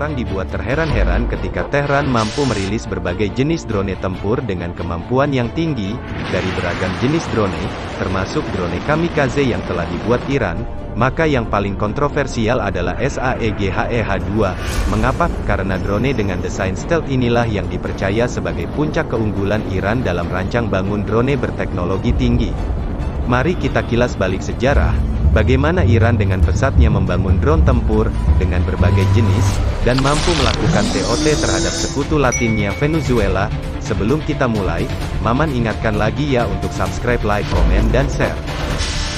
Orang dibuat terheran-heran ketika Tehran mampu merilis berbagai jenis drone tempur dengan kemampuan yang tinggi, dari beragam jenis drone, termasuk drone kamikaze yang telah dibuat Iran. Maka yang paling kontroversial adalah SAEGH-2. Mengapa? Karena drone dengan desain stealth inilah yang dipercaya sebagai puncak keunggulan Iran dalam rancang bangun drone berteknologi tinggi. Mari kita kilas balik sejarah, bagaimana Iran dengan pesatnya membangun drone tempur, dengan berbagai jenis, dan mampu melakukan TOT terhadap sekutu latinnya Venezuela. Sebelum kita mulai, Maman ingatkan lagi ya untuk subscribe, like, komen, dan share.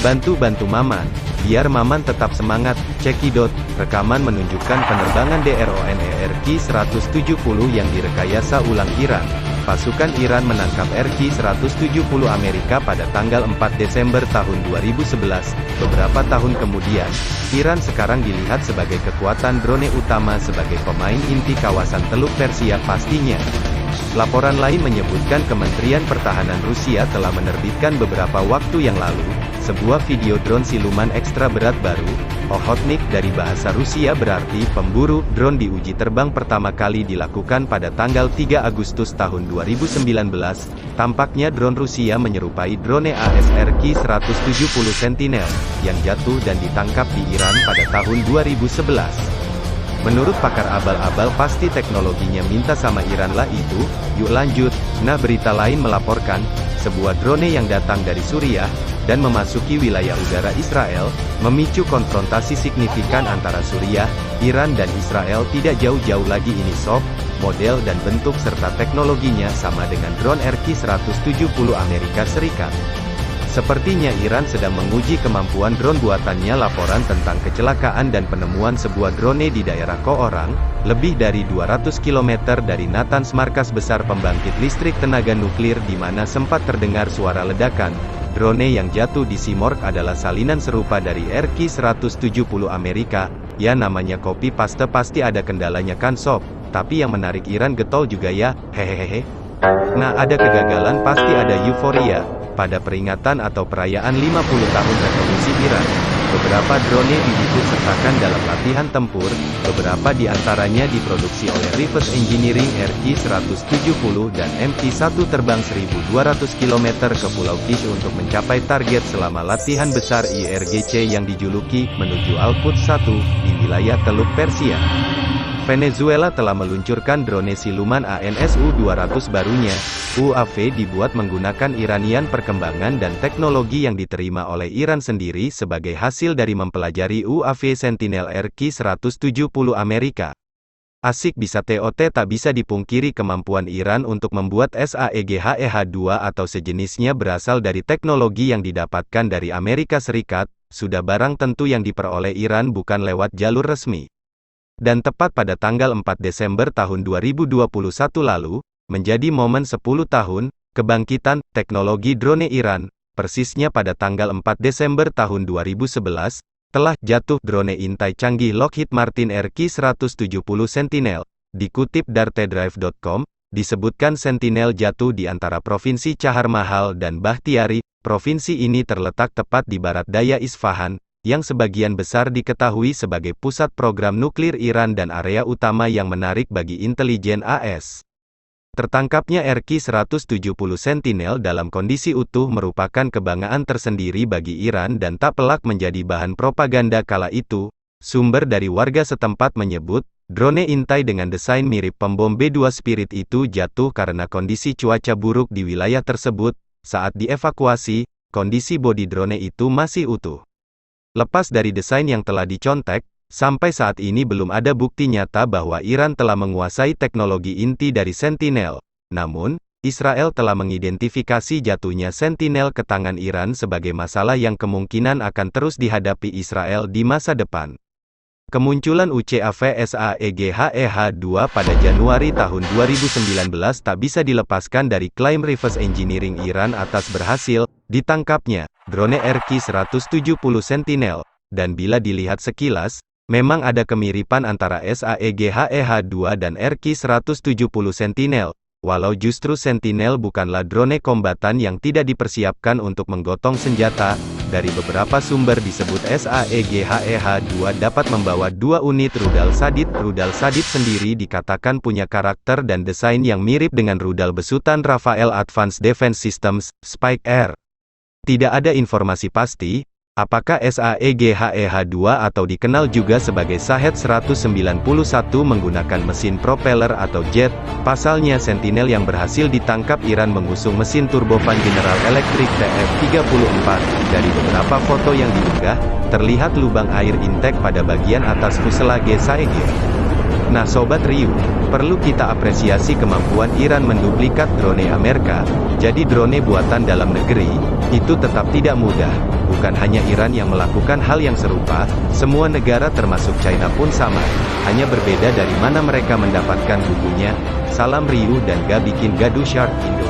Bantu Maman, biar Maman tetap semangat. Cekidot, rekaman menunjukkan penerbangan drone RQ-170 yang direkayasa ulang Iran. Pasukan Iran menangkap RQ-170 Amerika pada tanggal 4 Desember tahun 2011. Beberapa tahun kemudian, Iran sekarang dilihat sebagai kekuatan drone utama sebagai pemain inti kawasan Teluk Persia pastinya. Laporan lain menyebutkan Kementerian Pertahanan Rusia telah menerbitkan beberapa waktu yang lalu, sebuah video drone siluman ekstra berat baru, Okhotnik dari bahasa Rusia berarti pemburu. Drone diuji terbang pertama kali dilakukan pada tanggal 3 Agustus tahun 2019. Tampaknya drone Rusia menyerupai drone AS-RQ-170 Sentinel, yang jatuh dan ditangkap di Iran pada tahun 2011. Menurut pakar abal-abal pasti teknologinya minta sama Iran lah itu. Yuk lanjut. Nah, berita lain melaporkan, sebuah drone yang datang dari Suriah, dan memasuki wilayah udara Israel, memicu konfrontasi signifikan antara Suriah, Iran dan Israel. Tidak jauh-jauh lagi ini soft, model dan bentuk serta teknologinya sama dengan drone RQ-170 Amerika Serikat. Sepertinya Iran sedang menguji kemampuan drone buatannya. Laporan tentang kecelakaan dan penemuan sebuah drone di daerah Koorang, lebih dari 200 km dari Natanz, markas besar pembangkit listrik tenaga nuklir di mana sempat terdengar suara ledakan. Drone yang jatuh di Simorgh adalah salinan serupa dari RQ-170 Amerika. Ya, namanya copy paste pasti ada kendalanya kan sob. Tapi yang menarik Iran getol juga ya, hehehe. Nah, ada kegagalan pasti ada euforia. Pada peringatan atau perayaan 50 tahun revolusi Iran, beberapa drone diikut sertakan dalam latihan tempur. Beberapa di antaranya diproduksi oleh Reverse Engineering RQ-170 dan MQ-1 terbang 1.200 km ke Pulau Kish untuk mencapai target selama latihan besar IRGC yang dijuluki menuju Output 1 di wilayah Teluk Persia. Venezuela telah meluncurkan drone siluman ANSU-200 barunya. UAV dibuat menggunakan Iranian perkembangan dan teknologi yang diterima oleh Iran sendiri sebagai hasil dari mempelajari UAV Sentinel RQ-170 Amerika. Asik bisa TOT. Tak bisa dipungkiri kemampuan Iran untuk membuat SAEGH-2 atau sejenisnya berasal dari teknologi yang didapatkan dari Amerika Serikat, sudah barang tentu yang diperoleh Iran bukan lewat jalur resmi. Dan tepat pada tanggal 4 Desember tahun 2021 lalu, menjadi momen 10 tahun, kebangkitan, teknologi drone Iran, persisnya pada tanggal 4 Desember tahun 2011, telah jatuh drone intai canggih Lockheed Martin RQ-170 Sentinel. Dikutip dartedrive.com, disebutkan Sentinel jatuh di antara Provinsi Chahar Mahal dan Bakhtiari. Provinsi ini terletak tepat di barat daya Isfahan, yang sebagian besar diketahui sebagai pusat program nuklir Iran dan area utama yang menarik bagi intelijen AS. Tertangkapnya RQ-170 Sentinel dalam kondisi utuh merupakan kebanggaan tersendiri bagi Iran dan tak pelak menjadi bahan propaganda kala itu. Sumber dari warga setempat menyebut, drone intai dengan desain mirip pembom B-2 Spirit itu jatuh karena kondisi cuaca buruk di wilayah tersebut. Saat dievakuasi, kondisi bodi drone itu masih utuh. Lepas dari desain yang telah dicontek, sampai saat ini belum ada bukti nyata bahwa Iran telah menguasai teknologi inti dari Sentinel. Namun, Israel telah mengidentifikasi jatuhnya Sentinel ke tangan Iran sebagai masalah yang kemungkinan akan terus dihadapi Israel di masa depan. Kemunculan UCAV SAEGH-2 pada Januari tahun 2019 tak bisa dilepaskan dari klaim reverse engineering Iran atas berhasil ditangkapnya drone RQ-170 Sentinel. Dan bila dilihat sekilas, memang ada kemiripan antara SAEGH-2 dan RQ-170 Sentinel. Walau justru Sentinel bukanlah drone kombatan yang tidak dipersiapkan untuk menggotong senjata, dari beberapa sumber disebut SAEGHEH-2 dapat membawa 2 unit rudal Sadid. Rudal Sadid sendiri dikatakan punya karakter dan desain yang mirip dengan rudal besutan Rafael Advanced Defense Systems, Spike Air. Tidak ada informasi pasti, apakah SAEGHEH-2 atau dikenal juga sebagai Shahed 191 menggunakan mesin propeller atau jet. Pasalnya Sentinel yang berhasil ditangkap Iran mengusung mesin turbofan General Electric TF-34. Dari beberapa foto yang diunggah, terlihat lubang air intek pada bagian atas fuselage SAEG. Nah Sobat Ryu, perlu kita apresiasi kemampuan Iran menduplikat drone Amerika. Jadi drone buatan dalam negeri, itu tetap tidak mudah. Bukan hanya Iran yang melakukan hal yang serupa, semua negara termasuk China pun sama. Hanya berbeda dari mana mereka mendapatkan bukunya. Salam Ryu dan Ga bikin gaduh Shark Indo.